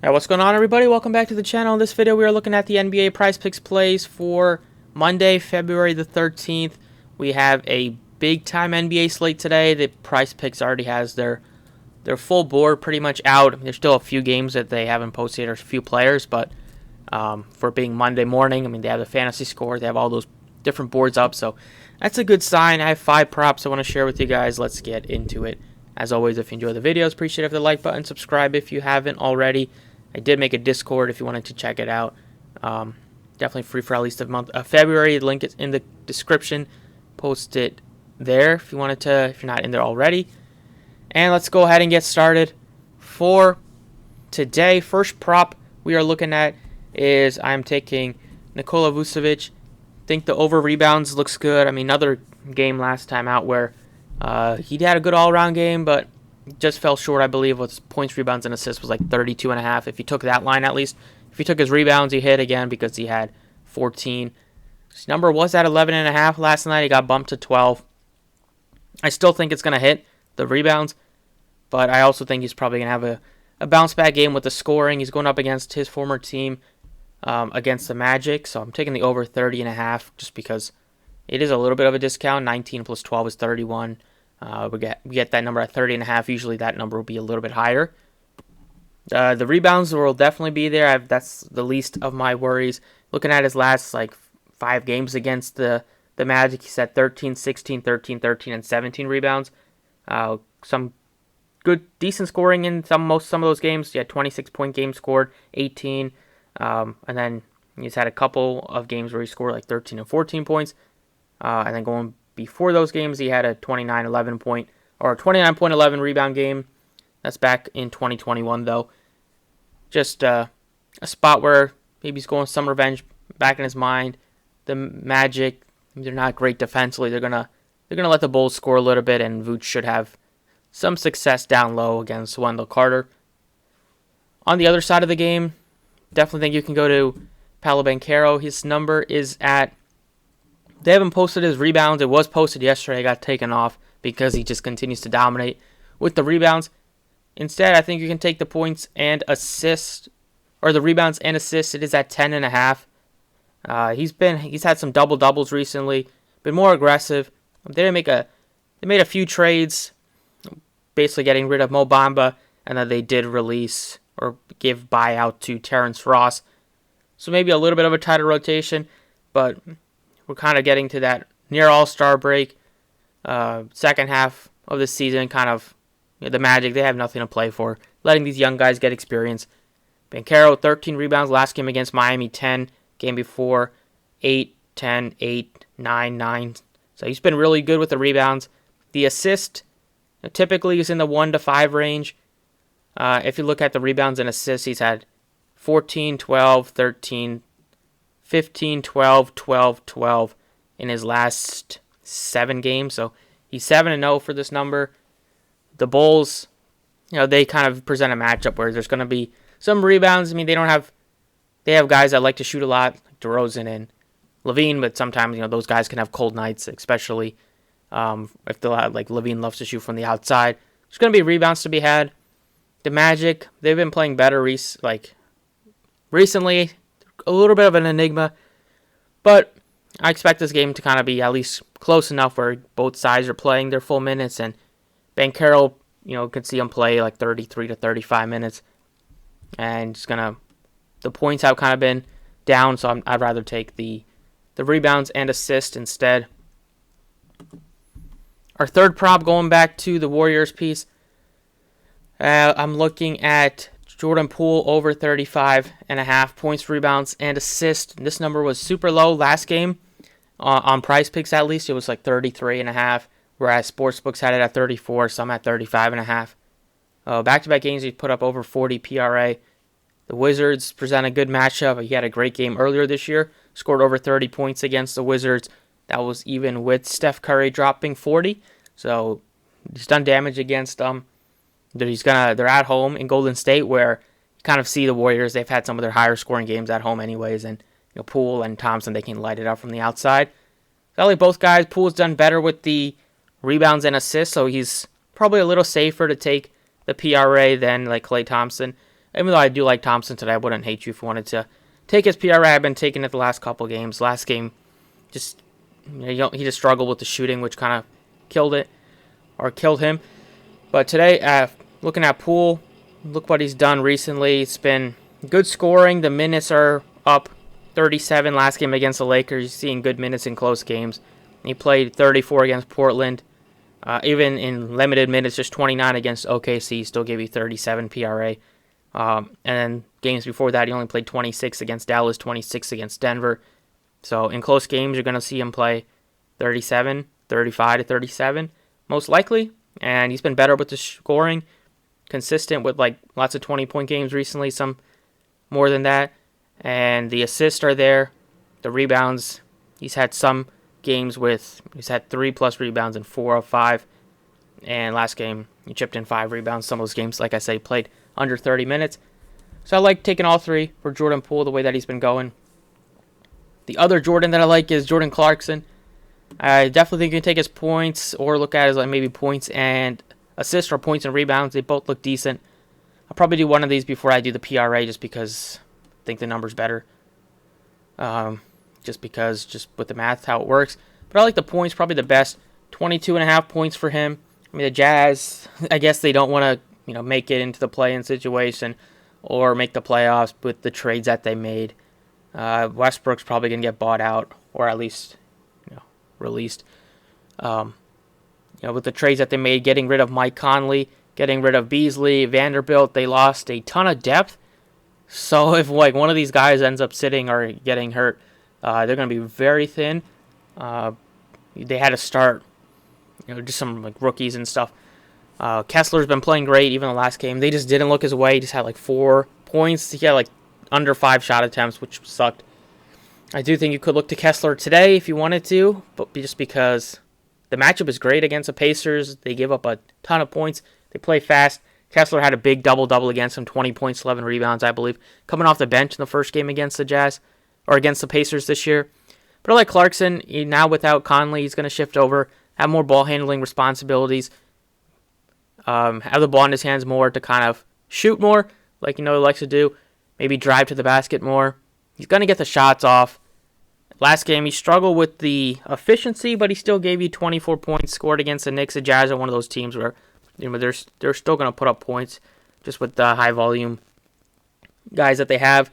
Hey, what's going on, everybody? Welcome back to the channel. In this video, we are looking at the NBA Prizepicks plays for Monday, February the 13th. We have a big-time NBA slate today. The Prizepicks already has their full board pretty much out. There's still a few games that they haven't posted, or a few players, but for being Monday morning, I mean, they have the fantasy score. They have all those different boards up, so that's a good sign. I have 5 props I want to share with you guys. Let's get into it. As always, if you enjoy the videos, appreciate it if the like button, subscribe if you haven't already. I did make a Discord if you wanted to check it out. Definitely free for at least the month of February. The link is in the description. Post it there if you wanted to, if you're not in there already. And let's go ahead and get started. For today, first prop we are looking at is I'm taking Nikola Vucevic. Think the over rebounds looks good. I mean, another game last time out where he had a good all-around game, but just fell short, I believe, with points, rebounds, and assists was like 32.5. If you took that line, at least. If you took his rebounds, he hit again because he had 14. His number was at 11.5 last night. He got bumped to 12. I still think it's going to hit the rebounds, but I also think he's probably going to have a bounce-back game with the scoring. He's going up against his former team, against the Magic, so I'm taking the over 30.5 just because it is a little bit of a discount. 19 plus 12 is 31. We get that number at 30.5. Usually that number will be a little bit higher. The rebounds will definitely be there. That's the least of my worries. Looking at his last 5 games against the Magic, he's had 13, 16, 13, 13, and 17 rebounds. Some good, decent scoring in some of those games. He had 26-point game scored, 18, and then he's had a couple of games where he scored like 13 and 14 points, and then going before those games, he had a 29.11 rebound game. That's back in 2021, though. Just a spot where maybe he's going some revenge back in his mind. The Magic, they're not great defensively. They're gonna let the Bulls score a little bit, and Vooch should have some success down low against Wendell Carter. On the other side of the game, definitely think you can go to Paolo Banchero. His number is at. They haven't posted his rebounds. It was posted yesterday. It got taken off because he just continues to dominate with the rebounds. Instead, I think you can take the points and assists, or the rebounds and assists. It is at 10.5. He's had some double doubles recently. Been more aggressive. They made a few trades, basically getting rid of Mo Bamba, and then they did release or give buyout to Terrence Ross. So maybe a little bit of a tighter rotation, but we're kind of getting to that near All-Star break, second half of the season, kind of the Magic, they have nothing to play for, letting these young guys get experience. Banchero, 13 rebounds last game against Miami, 10. Game before, 8, 10, 8, 9, 9. So he's been really good with the rebounds. The assist typically is in the 1 to 5 range. If you look at the rebounds and assists, he's had 14, 12, 13, 15, 12, 12, 12 in his last 7 games. So he's 7-0 for this number. The Bulls, they kind of present a matchup where there's going to be some rebounds. I mean, they have guys that like to shoot a lot, like DeRozan and Levine, but sometimes, those guys can have cold nights, especially if Levine loves to shoot from the outside. There's going to be rebounds to be had. The Magic, they've been playing better recently. A little bit of an enigma, but I expect this game to kind of be at least close enough where both sides are playing their full minutes, and Banchero, could see him play like 33 to 35 minutes, and the points have kind of been down, so I'd rather take the rebounds and assist instead. Our third prop, going back to the Warriors piece, I'm looking at Jordan Poole over 35.5 points, rebounds, and assists. This number was super low last game on Prizepicks. At least it was like 33.5, whereas Sportsbooks had it at 34. Some at 35.5. Back-to-back games, he put up over 40 PRA. The Wizards present a good matchup. He had a great game earlier this year. Scored over 30 points against the Wizards. That was even with Steph Curry dropping 40. So he's done damage against them. They're at home in Golden State, where you kind of see the Warriors. They've had some of their higher scoring games at home anyways, and Poole and Thompson, they can light it up from the outside. So I like both guys. Poole's done better with the rebounds and assists, so he's probably a little safer to take the PRA than like Klay Thompson. Even though I do like Thompson today, I wouldn't hate you if you wanted to take his PRA. I've been taking it the last couple games. Last game, just he just struggled with the shooting, which kind of killed him. But today, looking at Poole, look what he's done recently. It's been good scoring. The minutes are up 37 last game against the Lakers. He's seeing good minutes in close games. He played 34 against Portland. Even in limited minutes, just 29 against OKC, still gave you 37 PRA. And then games before that, he only played 26 against Dallas, 26 against Denver. So in close games, you're going to see him play 37, 35 to 37, most likely. And he's been better with the scoring, consistent with like lots of 20-point games recently, some more than that. And the assists are there. The rebounds, he's had some games he's had 3+ rebounds in 4 of 5. And last game, he chipped in 5 rebounds. Some of those games, like I say, played under 30 minutes. So I like taking all 3 for Jordan Poole, the way that he's been going. The other Jordan that I like is Jordan Clarkson. I definitely think you can take his points or look at it as like maybe points and assists or points and rebounds. They both look decent. I'll probably do one of these before I do the PRA just because I think the number's better. Just with the math, how it works. But I like the points, probably the best. 22.5 points for him. I mean, the Jazz, I guess they don't want to, make it into the play-in situation or make the playoffs with the trades that they made. Westbrook's probably going to get bought out or at least, released. With the trades that they made, getting rid of Mike Conley, getting rid of Beasley, Vanderbilt, they lost a ton of depth. So if one of these guys ends up sitting or getting hurt, they're going to be very thin. They had to start, just some rookies and stuff. Kessler's been playing great even the last game. They just didn't look his way. He just had 4 points. He had under 5 shot attempts, which sucked. I do think you could look to Kessler today if you wanted to, but just because the matchup is great against the Pacers. They give up a ton of points. They play fast. Kessler had a big double-double against him, 20 points, 11 rebounds, I believe, coming off the bench in the first game against the Jazz, or against the Pacers this year. But I like Clarkson. Now without Conley, he's going to shift over, have more ball-handling responsibilities, have the ball in his hands more to kind of shoot more, like he likes to do, maybe drive to the basket more. He's going to get the shots off. Last game, he struggled with the efficiency, but he still gave you 24 points, scored against the Knicks. The Jazz are one of those teams where they're still going to put up points just with the high-volume guys that they have.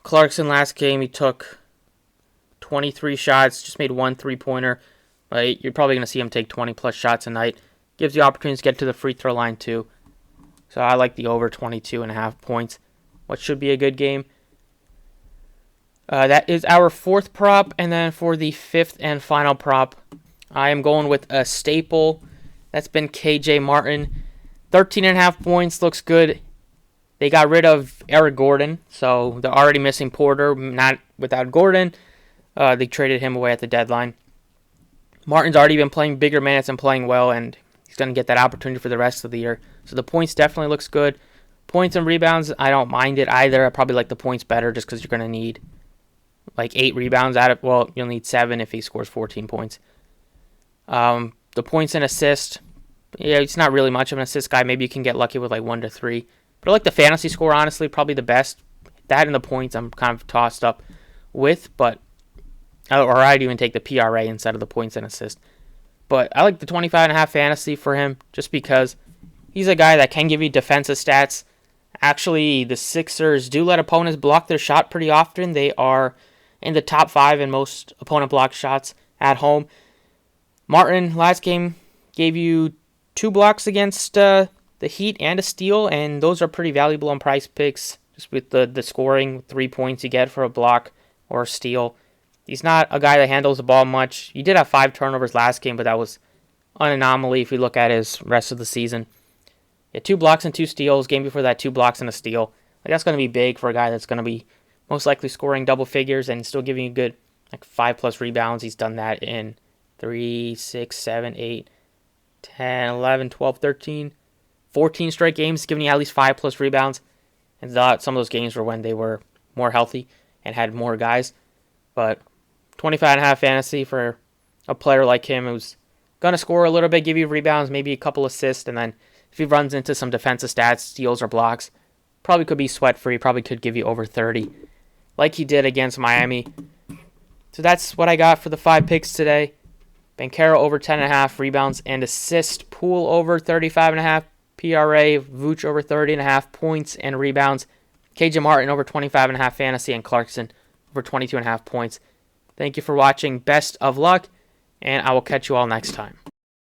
Clarkson, last game, he took 23 shots, just made 1 3-pointer. You're probably going to see him take 20-plus shots a night. Gives you opportunities to get to the free throw line, too. So I like the over 22.5 points, what should be a good game. That is our 4th prop, and then for the 5th and final prop, I am going with a staple. That's been KJ Martin. 13.5 points, looks good. They got rid of Eric Gordon, so they're already missing Porter. Not without Gordon. They traded him away at the deadline. Martin's already been playing bigger minutes and playing well, and he's going to get that opportunity for the rest of the year. So the points definitely looks good. Points and rebounds, I don't mind it either. I probably like the points better just because you're going to need 8 rebounds out of, you'll need 7 if he scores 14 points. The points and assist, it's not really much of an assist guy. Maybe you can get lucky with 1 to 3. But I like the fantasy score, honestly, probably the best. That and the points I'm kind of tossed up with, or I'd even take the PRA instead of the points and assist. But I like the 25.5 fantasy for him just because he's a guy that can give you defensive stats. Actually, the Sixers do let opponents block their shot pretty often. They are in the top 5 in most opponent block shots at home. Martin, last game, gave you 2 blocks against the Heat and a steal, and those are pretty valuable on Prizepicks, just with the scoring, 3 points you get for a block or a steal. He's not a guy that handles the ball much. He did have 5 turnovers last game, but that was an anomaly if you look at his rest of the season. He had 2 blocks and 2 steals. Game before that, 2 blocks and a steal. That's going to be big for a guy that's going to be most likely scoring double figures and still giving you good 5+ rebounds. He's done that in 3, 6, 7, 8, 10, 11, 12, 13, 14 straight games, giving you at least 5+ rebounds. And some of those games were when they were more healthy and had more guys. But 25.5 fantasy for a player like him who's going to score a little bit, give you rebounds, maybe a couple assists, and then if he runs into some defensive stats, steals or blocks, Probably could be sweat-free. Probably could give you over 30, like he did against Miami. So that's what I got for the 5 picks today. Banchero over 10.5 rebounds and assists. Poole over 35.5 PRA. Vooch over 30.5 points and rebounds. KJ Martin over 25.5 fantasy. And Clarkson over 22.5 points. Thank you for watching. Best of luck. And I will catch you all next time.